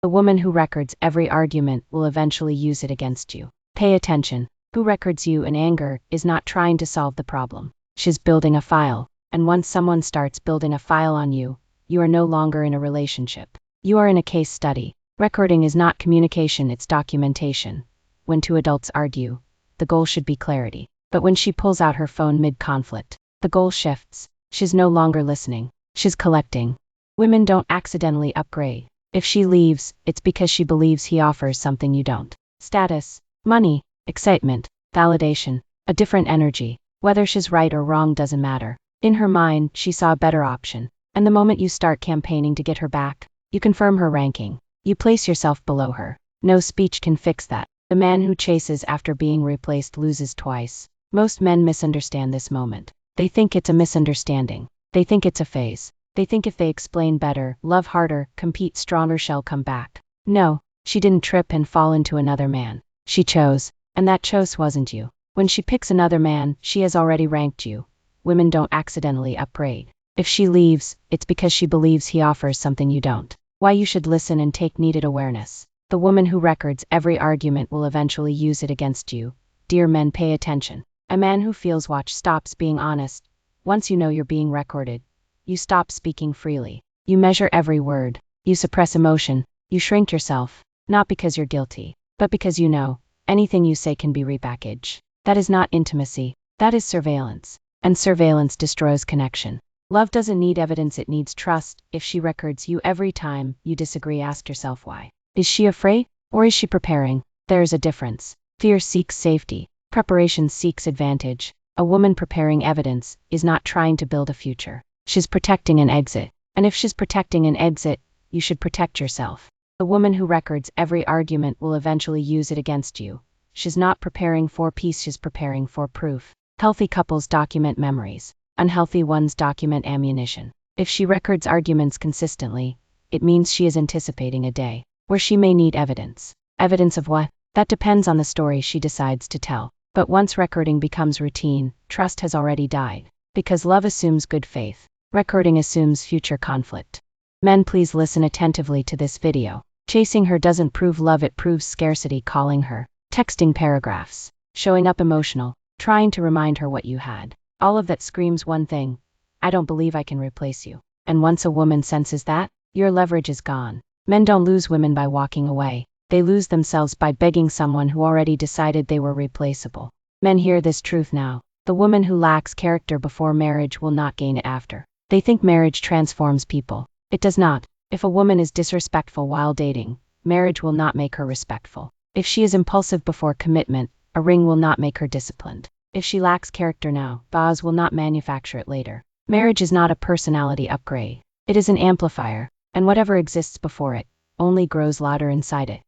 The woman who records every argument will eventually use it against you. Pay attention. Who records you in anger is not trying to solve the problem. She's building a file. And once someone starts building a file on you, you are no longer in a relationship. You are in a case study. Recording is not communication, it's documentation. When two adults argue, the goal should be clarity. But when she pulls out her phone mid-conflict, the goal shifts. She's no longer listening. She's collecting. Women don't accidentally upgrade. If she leaves, it's because she believes he offers something you don't. Status, money, excitement, validation, a different energy. Whether she's right or wrong doesn't matter. In her mind, she saw a better option. And the moment you start campaigning to get her back, you confirm her ranking. You place yourself below her. No speech can fix that. The man who chases after being replaced loses twice. Most men misunderstand this moment. They think it's a misunderstanding. They think it's a phase. They think if they explain better, love harder, compete stronger, she'll come back. No, she didn't trip and fall into another man. She chose, and that choice wasn't you. When she picks another man, she has already ranked you. Women don't accidentally upgrade. If she leaves, it's because she believes he offers something you don't. Why you should listen and take needed awareness. The woman who records every argument will eventually use it against you. Dear men, pay attention. A man who feels watched stops being honest. Once you know you're being recorded, you stop speaking freely. You measure every word. You suppress emotion. You shrink yourself, not because you're guilty, but because you know, anything you say can be repackaged. That is not intimacy. That is surveillance. And surveillance destroys connection. Love doesn't need evidence, it needs trust. If she records you every time you disagree, ask yourself why. Is she afraid, or is she preparing? There is a difference. Fear seeks safety. Preparation seeks advantage. A woman preparing evidence is not trying to build a future. She's protecting an exit. And if she's protecting an exit, you should protect yourself. The woman who records every argument will eventually use it against you. She's not preparing for peace, she's preparing for proof. Healthy couples document memories. Unhealthy ones document ammunition. If she records arguments consistently, it means she is anticipating a day where she may need evidence. Evidence of what? That depends on the story she decides to tell. But once recording becomes routine, trust has already died. Because love assumes good faith. Recording assumes future conflict. Men, please listen attentively to this video. Chasing her doesn't prove love, it proves scarcity. Calling her, texting paragraphs, showing up emotional, trying to remind her what you had. All of that screams one thing: I don't believe I can replace you. And once a woman senses that, your leverage is gone. Men don't lose women by walking away. They lose themselves by begging someone who already decided they were replaceable. Men, hear this truth now. The woman who lacks character before marriage will not gain it after. They think marriage transforms people. It does not. If a woman is disrespectful while dating, marriage will not make her respectful. If she is impulsive before commitment, a ring will not make her disciplined. If she lacks character now, Boz will not manufacture it later. Marriage is not a personality upgrade. It is an amplifier, and whatever exists before it only grows louder inside it.